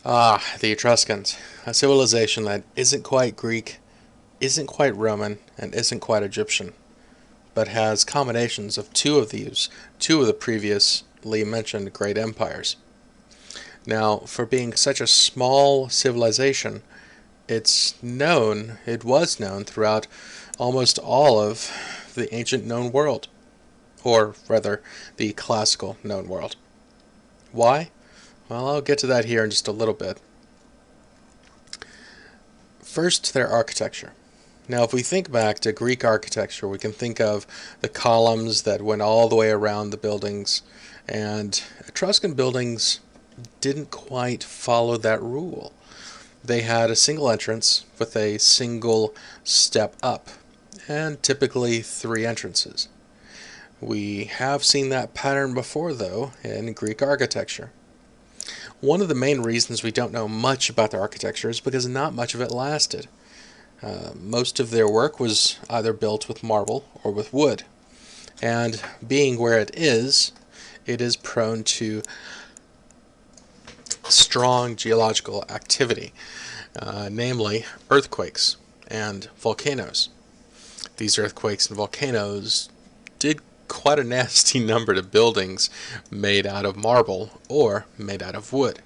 Ah, the Etruscans, a civilization that isn't quite Greek, isn't quite Roman, and isn't quite Egyptian, but has combinations of two of the previously mentioned great empires. Now, for being such a small civilization, it was known throughout almost all of the ancient known world, or rather, the classical known world. Why? Well, I'll get to that here in just a little bit. First, their architecture. Now, if we think back to Greek architecture, we can think of the columns that went all the way around the buildings, and Etruscan buildings didn't quite follow that rule. They had a single entrance with a single step up, and typically three entrances. We have seen that pattern before, though, in Greek architecture. One of the main reasons we don't know much about their architecture is because not much of it lasted. Most of their work was either built with marble or with wood, and being where it is prone to strong geological activity, namely earthquakes and volcanoes. These earthquakes and volcanoes did quite a nasty number to buildings made out of marble or made out of wood.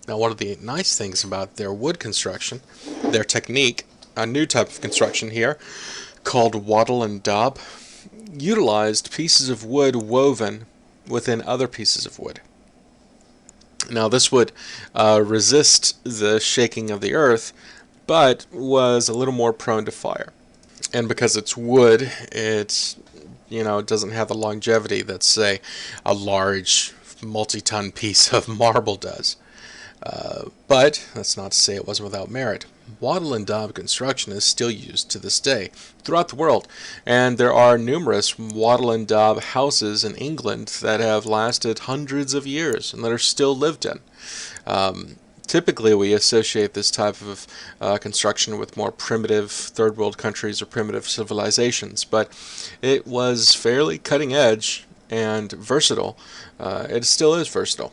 Now, one of the nice things about their wood construction, their technique, a new type of construction here called wattle and daub, utilized pieces of wood woven within other pieces of wood. Now, this would resist the shaking of the earth, but was a little more prone to fire. And because it's wood, it doesn't have the longevity that, say, a large multi-ton piece of marble does. But that's not to say it wasn't without merit. Wattle and daub construction is still used to this day throughout the world, and there are numerous wattle and daub houses in England that have lasted hundreds of years and that are still lived in. Typically, we associate this type of construction with more primitive third world countries or primitive civilizations, but it was fairly cutting edge and versatile. It still is versatile.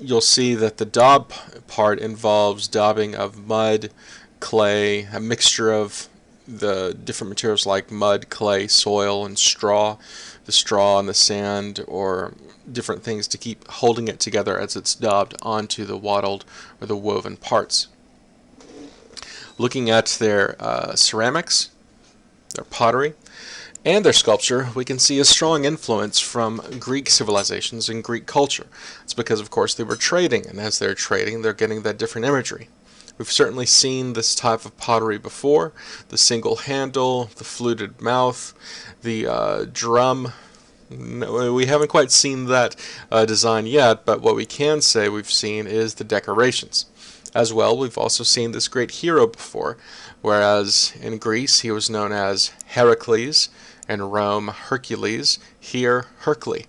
You'll see that the daub part involves daubing of mud, clay, a mixture of the different materials like mud, clay, soil, and straw, the straw and the sand, or different things to keep holding it together as it's daubed onto the wattled or the woven parts. Looking at their ceramics, their pottery, and their sculpture, we can see a strong influence from Greek civilizations and Greek culture. It's because, of course, they were trading, and as they're trading, they're getting that different imagery. We've certainly seen this type of pottery before: the single handle, the fluted mouth, the drum. No, we haven't quite seen that design yet, but what we can say we've seen is the decorations. As well, we've also seen this great hero before, whereas in Greece he was known as Heracles, in Rome Hercules, here Hercle.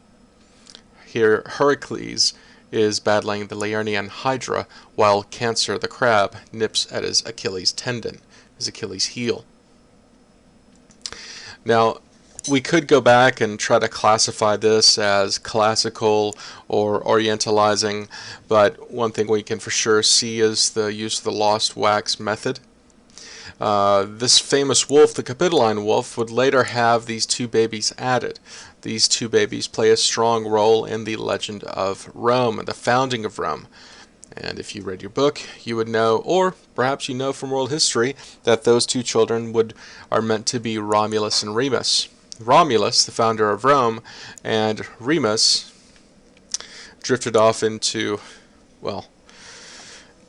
Here Heracles is battling the Lernaean Hydra, while Cancer the crab nips at his Achilles tendon, his Achilles heel. Now, we could go back and try to classify this as classical or orientalizing, but one thing we can for sure see is the use of the lost wax method. This famous wolf, the Capitoline wolf, would later have these two babies added. These two babies play a strong role in the legend of Rome, the founding of Rome. And if you read your book, you would know, or perhaps you know from world history, that those two children are meant to be Romulus and Remus. Romulus, the founder of Rome, and Remus drifted off into, well,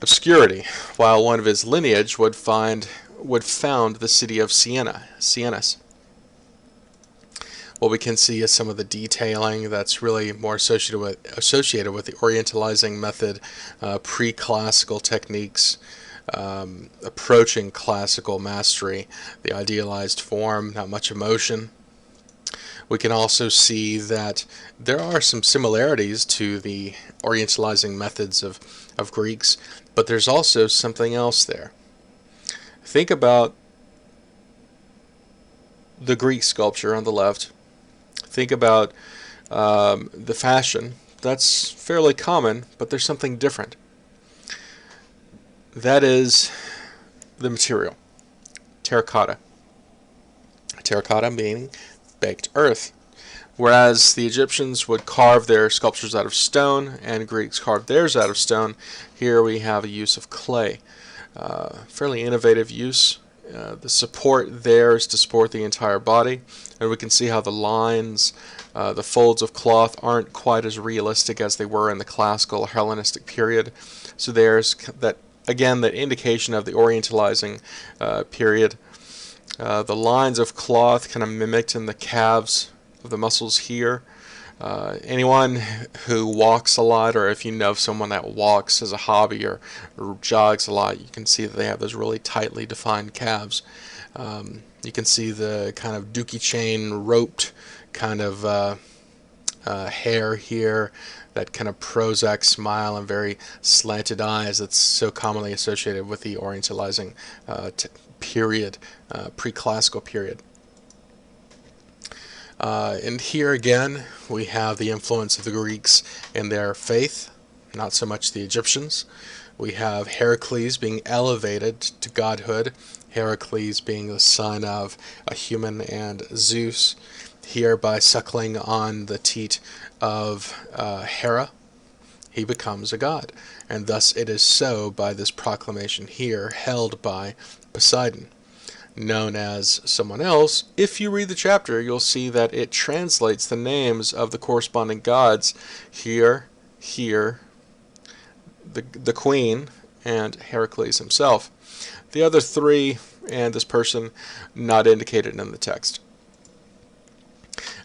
obscurity, while one of his lineage would found the city of Siennas. What we can see is some of the detailing that's really more associated with the orientalizing method, pre-classical techniques, approaching classical mastery, the idealized form, not much emotion. We can also see that there are some similarities to the orientalizing methods of Greeks, but there's also something else there. Think about the Greek sculpture on the left. Think about the fashion that's fairly common, but there's something different. That is the material, terracotta. Terracotta meaning baked earth. Whereas the Egyptians would carve their sculptures out of stone and Greeks carved theirs out of stone, here we have a use of clay. Fairly innovative use. The support there is to support the entire body, and we can see how the lines, the folds of cloth aren't quite as realistic as they were in the classical Hellenistic period. So there's that, again, that indication of the Orientalizing period. The lines of cloth kind of mimicked in the calves of the muscles here. Anyone who walks a lot, or if you know someone that walks as a hobby or jogs a lot, you can see that they have those really tightly defined calves. You can see the kind of dookie chain roped kind of hair here, that kind of Prozac smile and very slanted eyes that's so commonly associated with the Orientalizing period, pre-classical period. And here again we have the influence of the Greeks in their faith, not so much the Egyptians. We have Heracles being elevated to godhood, Heracles being the son of a human and Zeus, here by suckling on the teat of Hera. He becomes a god, and thus it is so by this proclamation here held by Poseidon, known as someone else. If you read the chapter, you'll see that it translates the names of the corresponding gods here, the queen, and Heracles himself. The other three and this person not indicated in the text.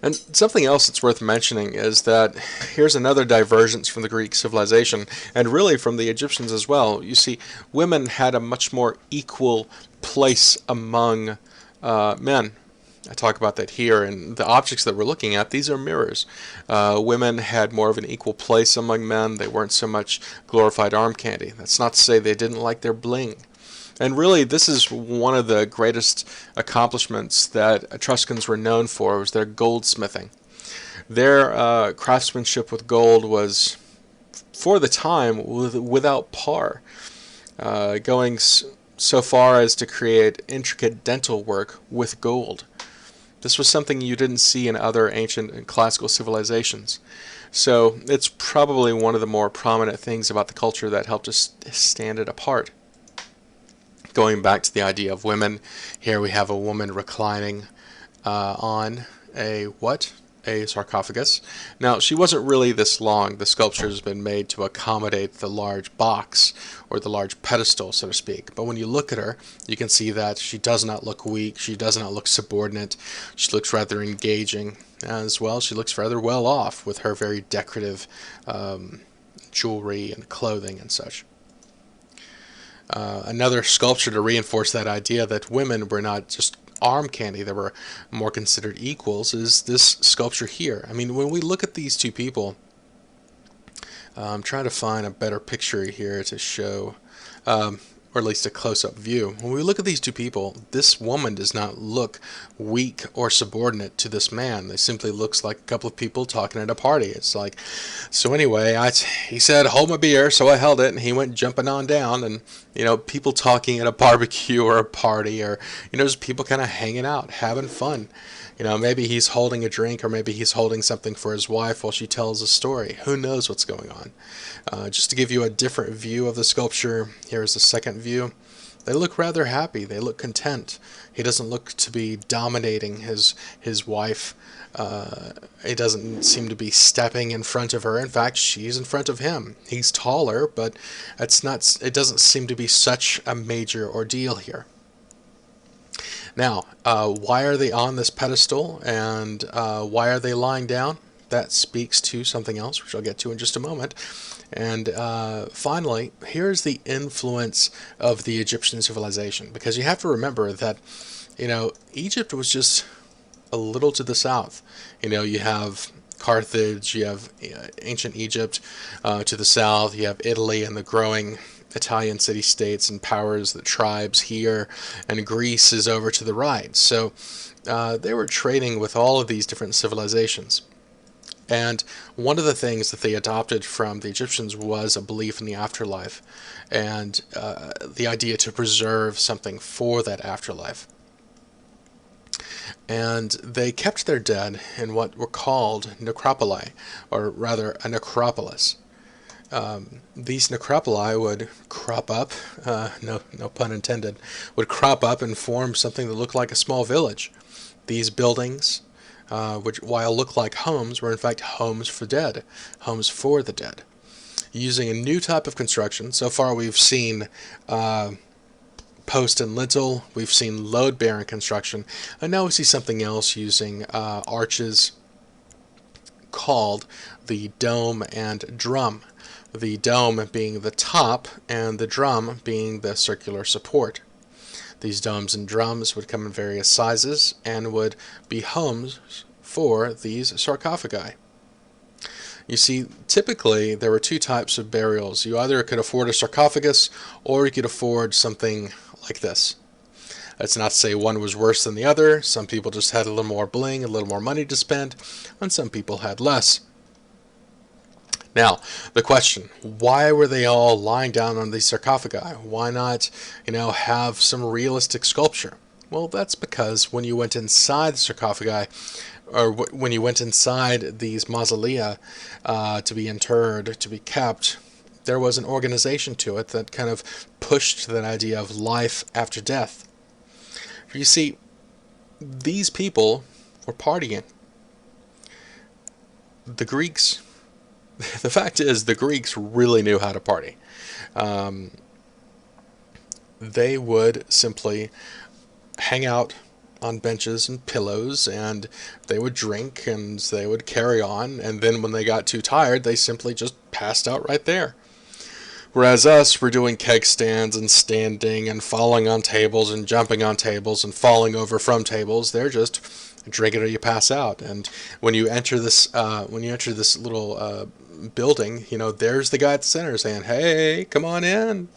And something else that's worth mentioning is that here's another divergence from the Greek civilization, and really from the Egyptians as well. You see, women had a much more equal place among men. I talk about that here, and the objects that we're looking at, these are mirrors. Women had more of an equal place among men. They weren't so much glorified arm candy. That's not to say they didn't like their bling. And really, this is one of the greatest accomplishments that Etruscans were known for, was their goldsmithing. Their craftsmanship with gold was, for the time, without par, going so far as to create intricate dental work with gold. This was something you didn't see in other ancient and classical civilizations. So it's probably one of the more prominent things about the culture that helped us stand it apart. Going back to the idea of women, here we have a woman reclining on a what? A sarcophagus. Now, she wasn't really this long. The sculpture has been made to accommodate the large box, or the large pedestal, so to speak. But when you look at her, you can see that she does not look weak. She does not look subordinate. She looks rather engaging. As well, she looks rather well off with her very decorative jewelry and clothing and such. Another sculpture to reinforce that idea that women were not just arm candy, they were more considered equals, is this sculpture here. I mean, when we look at these two people, I'm trying to find a better picture here to show, or at least a close-up view. When we look at these two people, this woman does not look weak or subordinate to this man. They simply looks like a couple of people talking at a party. It's like, so anyway, he said, hold my beer, so I held it, and he went jumping on down, and, you know, people talking at a barbecue or a party, or, you know, just people kind of hanging out, having fun. You know, maybe he's holding a drink, or maybe he's holding something for his wife while she tells a story. Who knows what's going on? Just to give you a different view of the sculpture, here's the second view. They look rather happy. They look content. He doesn't look to be dominating his wife. He doesn't seem to be stepping in front of her. In fact, she's in front of him. He's taller, but it doesn't seem to be such a major ordeal here. Now, why are they on this pedestal, and why are they lying down? That speaks to something else, which I'll get to in just a moment. And finally, here's the influence of the Egyptian civilization, because you have to remember that, you know, Egypt was just a little to the south. You know, you have Carthage, you have ancient Egypt to the south, you have Italy and the growing Italian city-states and powers, the tribes here, and Greece is over to the right. So they were trading with all of these different civilizations. And one of the things that they adopted from the Egyptians was a belief in the afterlife and the idea to preserve something for that afterlife. And they kept their dead in what were called necropoli, or rather a necropolis. These necropoli would crop up, no pun intended, would crop up and form something that looked like a small village. These buildings, which while look like homes, were in fact homes for dead, homes for the dead. Using a new type of construction, so far we've seen post and lintel, we've seen load-bearing construction, and now we see something else using arches called the dome and drum. The dome being the top and the drum being the circular support. These domes and drums would come in various sizes and would be homes for these sarcophagi. You see, typically there were two types of burials. You either could afford a sarcophagus or you could afford something like this. That's not to say one was worse than the other. Some people just had a little more bling, a little more money to spend, and some people had less. Now, the question, why were they all lying down on these sarcophagi? Why not, have some realistic sculpture? Well, that's because when you went inside the sarcophagi, or when you went inside these mausolea to be interred, to be kept, there was an organization to it that kind of pushed that idea of life after death. You see, these people were partying. The Greeks, the fact is, the Greeks really knew how to party. They would simply hang out on benches and pillows, and they would drink, and they would carry on, and then when they got too tired, they simply just passed out right there. Whereas us, we're doing keg stands and standing and falling on tables and jumping on tables and falling over from tables. They're just drink it or you pass out. And when you enter this little building, there's the guy at the center saying, "Hey, come on in,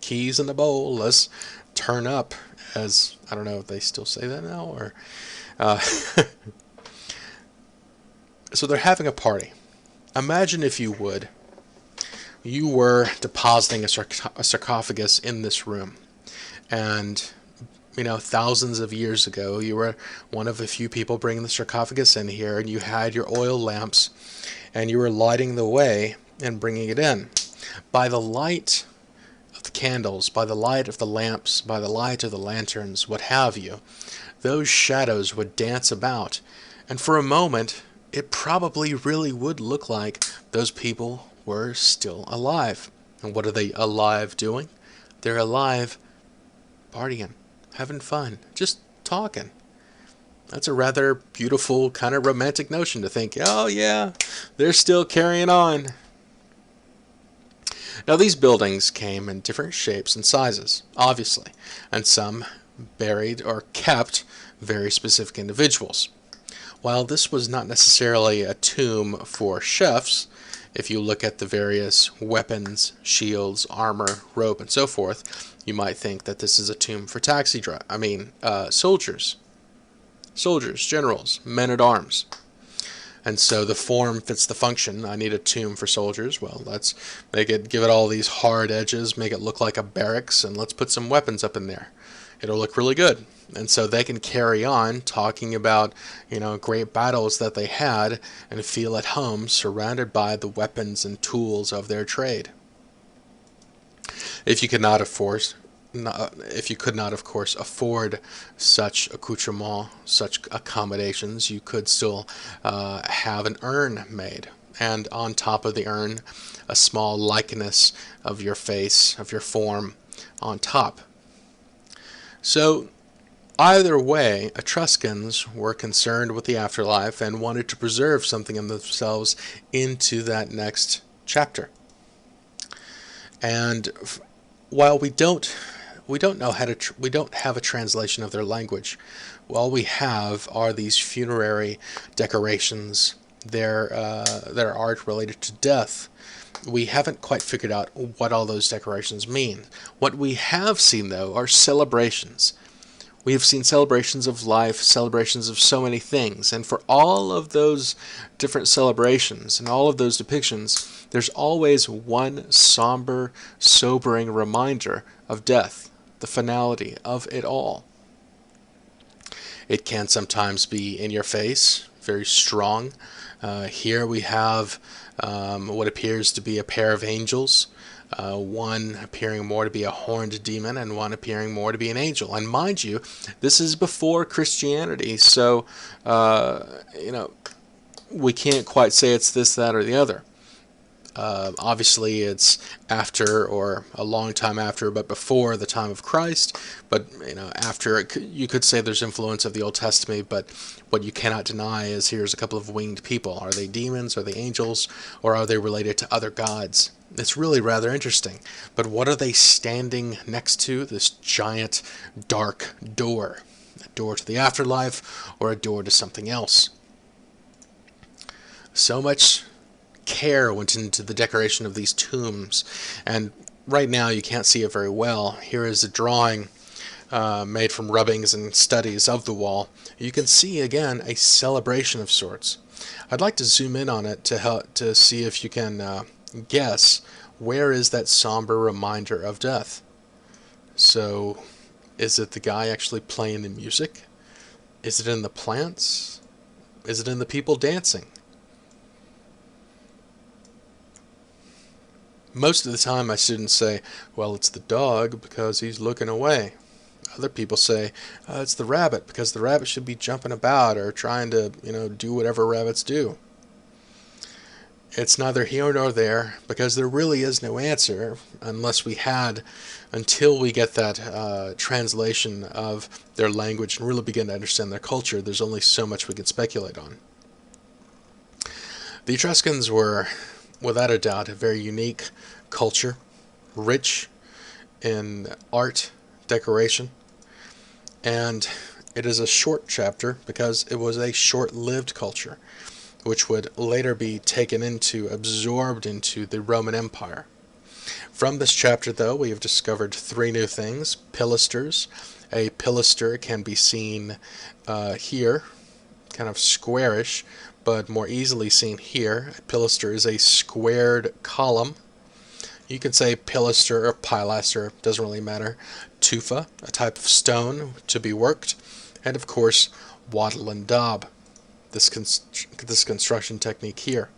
keys in the bowl. Let's turn up." As I don't know if they still say that now, or so they're having a party. Imagine, if you would, you were depositing a sarcophagus in this room, and thousands of years ago, you were one of the few people bringing the sarcophagus in here, and you had your oil lamps, and you were lighting the way and bringing it in. By the light of the candles, by the light of the lamps, by the light of the lanterns, what have you, those shadows would dance about, and for a moment, it probably really would look like those people were still alive. And what are they alive doing? They're alive partying, having fun, just talking. That's a rather beautiful, kind of romantic notion to think, oh yeah, they're still carrying on. Now these buildings came in different shapes and sizes, obviously, and some buried or kept very specific individuals. While this was not necessarily a tomb for chefs, if you look at the various weapons, shields, armor, rope, and so forth, you might think that this is a tomb for soldiers. Soldiers, generals, men-at-arms. And so the form fits the function. I need a tomb for soldiers. Well, let's give it all these hard edges, make it look like a barracks, and let's put some weapons up in there. It'll look really good. And so they can carry on talking about, great battles that they had and feel at home surrounded by the weapons and tools of their trade. If you could not, of course, afford such accoutrement, such accommodations, you could still have an urn made. And on top of the urn, a small likeness of your face, of your form on top. So, either way, Etruscans were concerned with the afterlife and wanted to preserve something of themselves into that next chapter. And while we don't have a translation of their language, all we have are these funerary decorations, their art related to death. We haven't quite figured out what all those decorations mean. What we have seen, though, are celebrations. We have seen celebrations of life, celebrations of so many things, and for all of those different celebrations and all of those depictions, there's always one somber, sobering reminder of death, the finality of it all. It can sometimes be in your face, very strong. Here we have what appears to be a pair of angels, one appearing more to be a horned demon and one appearing more to be an angel. And mind you, this is before Christianity, so we can't quite say it's this, that, or the other. Obviously, it's after or a long time after, but before the time of Christ. But after, you could say there's influence of the Old Testament. But what you cannot deny is here's a couple of winged people. Are they demons? Are they angels? Or are they related to other gods? It's really rather interesting. But what are they standing next to? This giant dark door. A door to the afterlife or a door to something else. So much care went into the decoration of these tombs, and right now you can't see it very well. Here is a drawing made from rubbings and studies of the wall. You can see again a celebration of sorts. I'd like to zoom in on it to see if you can guess where is that somber reminder of death. So is it the guy actually playing the music? Is it in the plants? Is it in the people dancing? Most of the time my students say, well, it's the dog because he's looking away. Other people say, it's the rabbit because the rabbit should be jumping about or trying to, do whatever rabbits do. It's neither here nor there because there really is no answer until we get that translation of their language and really begin to understand their culture. There's only so much we can speculate on. The Etruscans were, without a doubt, a very unique culture, rich in art, decoration, and it is a short chapter because it was a short-lived culture, which would later be absorbed into the Roman Empire. From this chapter, though, we have discovered three new things. Pilasters. A pilaster can be seen here, kind of squarish, but more easily seen here. A pilaster is a squared column. You could say pilaster or pilaster, doesn't really matter. Tufa, a type of stone to be worked. And of course, wattle and daub, this construction technique here.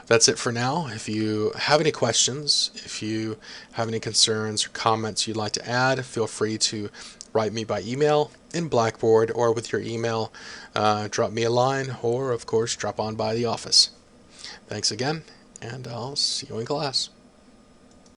That's it for now. If you have any questions, if you have any concerns or comments you'd like to add, feel free to write me by email in Blackboard, or with your email, drop me a line, or of course drop on by the office. Thanks again, and I'll see you in class.